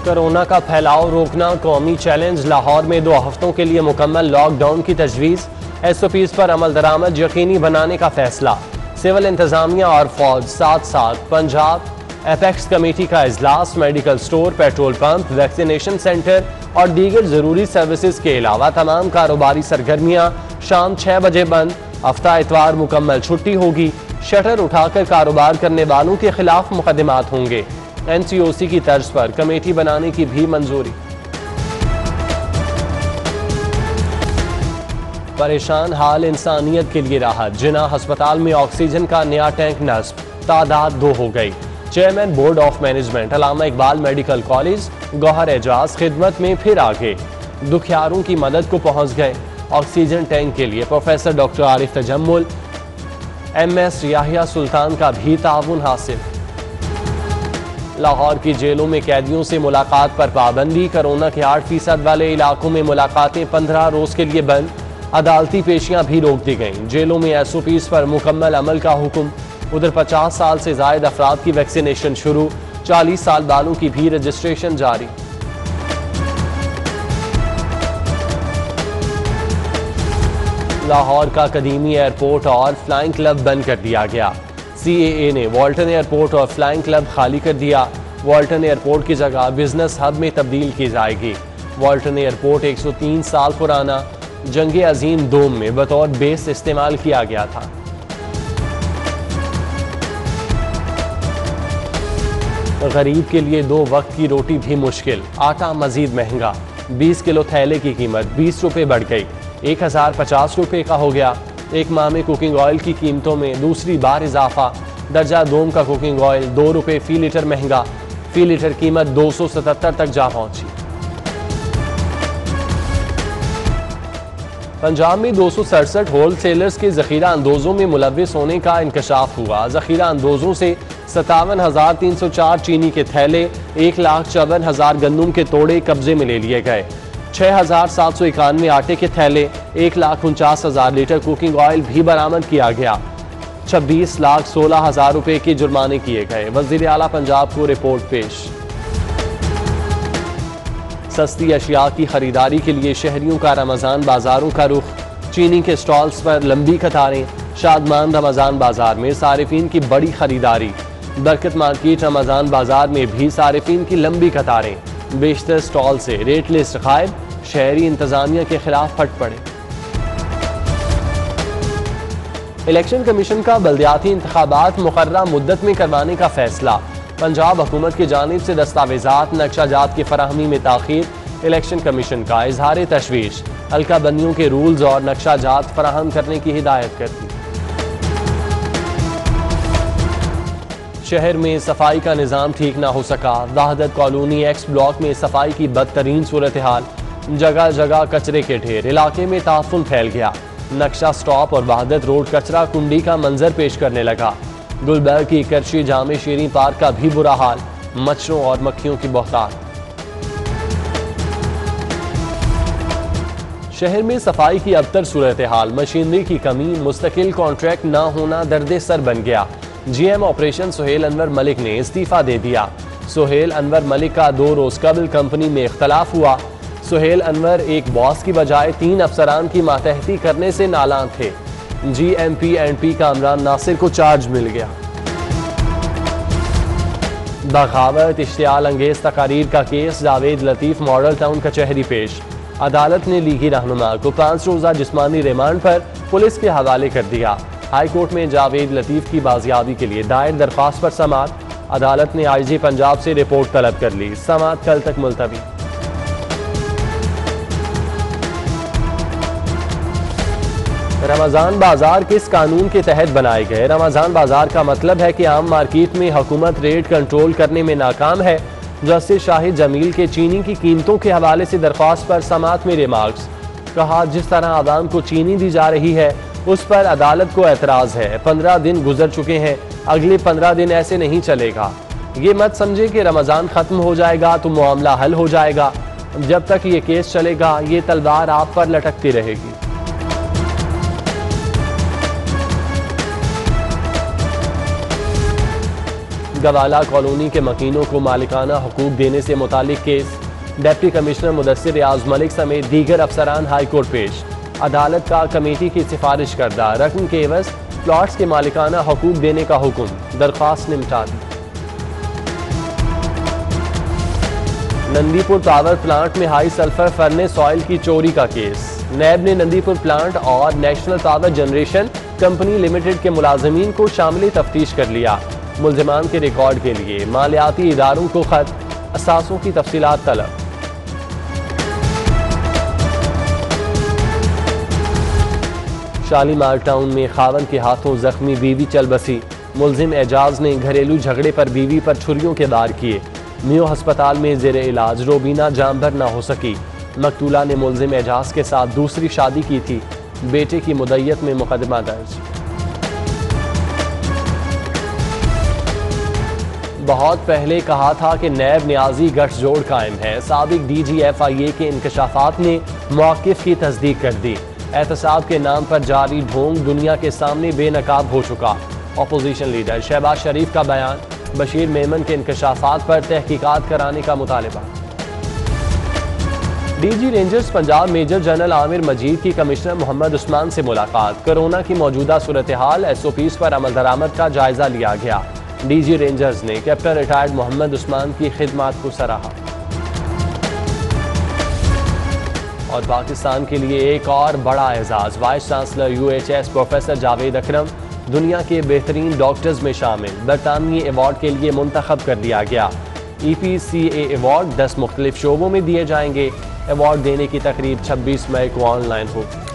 Corona का फैलाव रोकना कौमी चैलेंज। लाहौर में 2 हफ्तों के लिए मुकम्मल लॉकडाउन की तजवीज़। SOPs पर अमल दरामद यकीनी बनाने का फैसला। सिविल इंतजामिया और फौज साथ साथ पंजाब एपेक्स कमेटी का इजलास। Medical store, petrol pump, vaccination centre और दीगर जरूरी सर्विसेज के अलावा तमाम कारोबारी सरगर्मियाँ शाम 6 बजे बंद। हफ्ता इतवार मुकम्मल छुट्टी होगी। शटर उठाकर कारोबार करने वालों के खिलाफ मुकदमात होंगे। NCOC की तर्ज पर कमेटी बनाने की भी मंजूरी। परेशान हाल इंसानियत के लिए राहत। जिना अस्पताल में ऑक्सीजन का नया टैंक नस्ब, तादाद 2 हो गई। Chairman board of management Allama Iqbal medical college Gauhar Ejaz खिदमत में फिर आगे। दुखियारों की मदद को पहुंच गए। ऑक्सीजन टैंक के लिए professor doctor Arif Tajammul, MS Yahya Sultan का भी ताउन हासिल। लाहौर की जेलों में कैदियों से मुलाकात पर पाबंदी। कोरोना के 8% वाले इलाकों में मुलाकातें 15 रोज के लिए बंद। अदालती पेशियां भी रोक दी गईं। जेलों में SOPs पर मुकम्मल अमल का हुक्म। उधर 50 साल से जायद अफराद की वैक्सीनेशन शुरू। 40 साल वालों की भी रजिस्ट्रेशन जारी। लाहौर का कदीमी एयरपोर्ट और फ्लाइंग क्लब बंद कर दिया गया। CAA ने वॉल्टन एयरपोर्ट और फ्लाइंग क्लब खाली कर दिया। वॉल्टन एयरपोर्ट की जगह बिजनेस हब में तब्दील की जाएगी। वॉल्टन एयरपोर्ट 103 साल पुराना जंग अजीम दोम में बतौर बेस इस्तेमाल किया गया था। गरीब के लिए 2 वक्त की रोटी भी मुश्किल। आटा मजीद महंगा। 20 किलो थैले की कीमत 20 रुपये बढ़ गई। 1050 रुपये का हो गया। एक माह में कुकिंग ऑयल की कीमतों में दूसरी बार इजाफा। दर्जा दोम का कुकिंग ऑयल 2 रुपये फी लीटर महंगा। फी लीटर कीमत 277 तक जा पहुंची। पंजाब में 267 होल सेलर्स के जखीरा अंदोजों में मुलविस होने का इंकशाफ हुआ। जखीरा अंदोजों से 57,304 चीनी के थैले, 1,54,000 गंदम के तोड़े कब्जे में ले लिए गए। 6,791 आटे के थैले, 1,49,000 लीटर कुकिंग ऑयल भी बरामद किया गया। 26,16,000 रुपए के जुर्माने किए गए। वजीर आला पंजाब को रिपोर्ट पेश। सस्ती अशिया की खरीदारी के लिए शहरियों का रमजान बाजारों का रुख। चीनी के स्टॉल्स पर लंबी कतारें। शादमान रमजान बाजार में सारिफीन की बड़ी खरीदारी। बरकत मार्केट रमजान बाजार में भी सारिफीन की लंबी कतारें। बेशतर स्टॉल से रेट लिस्ट गायब। शहरी इंतजामिया के खिलाफ फट पड़े। इलेक्शन कमीशन का बल्दियाती इंतखाबात मुकर्ररा मुद्दत में करवाने का फैसला। पंजाब हुकूमत की जानिब से दस्तावेजात नक्शाजात की फराहमी में ताखीर। इलेक्शन कमीशन का इजहार तशवीश। हल्का बंदियों के रूल्स और नक्शाजात फराहम करने की हिदायत कर दी। शहर में सफाई का निज़ाम ठीक ना हो सका। वहादत कॉलोनी X ब्लॉक में सफाई की बदतरीन सूरत हाल। जगह जगह कचरे के ढेर। इलाके में ताफुन फैल गया। नक्शा स्टॉप और वहादत रोड कचरा कुंडी का मंजर पेश करने लगा। गुलबर्ग की करशी जामे शीरी पार्क का भी बुरा हाल। मच्छरों और मक्खियों की बहुतात। शहर में सफाई की अबतर सूरत हाल। मशीनरी की कमी, मुस्तकिल कॉन्ट्रैक्ट न होना दर्द सर बन गया। GM ऑपरेशन सुहेल अनवर मलिक ने इस्तीफा दे दिया। सुहेल अनवर मलिक का 2 रोज कबल कंपनी में इख्तलाफ हुआ। सुहेल अनवर एक बॉस की बजाय 3 अफसरान की मातहती करने से नालान थे। GMP&P कामरान नासिर को चार्ज मिल गया। बगावत इश्तियाल अंगेज तकारीर का case. Javed Latif model town कचहरी पेश। अदालत ने लीगी रहनुमा को 5 रोजा जिस्मानी रिमांड पर पुलिस के हवाले कर दिया। हाई कोर्ट में जावेद लतीफ की बाजियाबी के लिए दायर दरख्वास्त पर समाअत। अदालत ने IG पंजाब से रिपोर्ट तलब कर ली। समाअत कल तक मुलतवी। रमजान बाजार किस कानून के तहत बनाए गए? रमजान बाजार का मतलब है कि आम मार्केट में हुकूमत रेट कंट्रोल करने में नाकाम है। जस्टिस शाहिद जमील के चीनी की कीमतों के हवाले से दरख्वास्त पर समाअत में रिमार्क्स। कहा, जिस तरह आवाम को चीनी दी जा रही है उस पर अदालत को एतराज है। 15 दिन गुजर चुके हैं, अगले 15 दिन ऐसे नहीं चलेगा। ये मत समझे कि रमजान खत्म हो जाएगा तो मामला हल हो जाएगा। जब तक ये केस चलेगा ये तलवार आप पर लटकती रहेगी। गवाला कॉलोनी के मकीनों को मालिकाना हुकूक देने से मुतालिक केस। डिप्टी कमिश्नर मुदस्सिर रियाज मलिक समेत दीगर अफसरान हाई कोर्ट पेश। अदालत का कमेटी की सिफारिश करदा रकम के एवज प्लॉट्स के मालिकाना हुकूक देने का हुक्म, दरख्वास्त निपटा दी। नंदीपुर पावर प्लांट में हाई सल्फर फर्नेस ऑयल की चोरी का केस। नैब ने नंदीपुर प्लांट और national power generation company limited के मुलाजमीन को शामिल तफ्तीश कर लिया। मुल्जिमान के रिकॉर्ड के लिए मालियाती इदारों को खत, असासों की तफसीलात तलब। शालीमार टाउन में खावन के हाथों जख्मी बीवी चल बसी। मुल्जिम एजाज ने घरेलू झगड़े पर बीवी पर छुरियों के वार किए। मियो अस्पताल में जेर इलाज रोबीना जाम भर न हो सकी। मकतूला ने मुल्जिम एजाज के साथ दूसरी शादी की थी। बेटे की मुद्दत में मुकदमा दर्ज। बहुत पहले कहा था कि नैब न्याजी गठजोड़ कायम है। साबिक DGFIA के इंकशाफात ने मौक़िफ़ की तस्दीक कर दी। एहतसाब के नाम पर जारी ढोंग दुनिया के सामने बेनकाब हो चुका। अपोजिशन लीडर शहबाज शरीफ का बयान। बशीर मेमन के इंकशाफात पर तहकीकात कराने का मुतालबा। DG rangers Punjab major general Aamir Majeed की कमिश्नर मोहम्मद उस्मान से मुलाकात। कोरोना की मौजूदा सूरत हाल, SOPs पर अमल दरामद का जायजा लिया गया। DG रेंजर्स ने कैप्टन रिटायर्ड मोहम्मद उस्मान की खिदमात को सराहा। और पाकिस्तान के लिए एक और बड़ा एजाज। Vice chancellor UHS professor Javed Akram दुनिया के बेहतरीन डॉक्टर्स में शामिल। बरतानवी अवार्ड के लिए मुंतखब कर दिया गया। EPCA अवार्ड 10 मुख्तलिफ शोबों में दिए जाएंगे। अवार्ड देने की तकरीब 26 मई को ऑनलाइन होगी।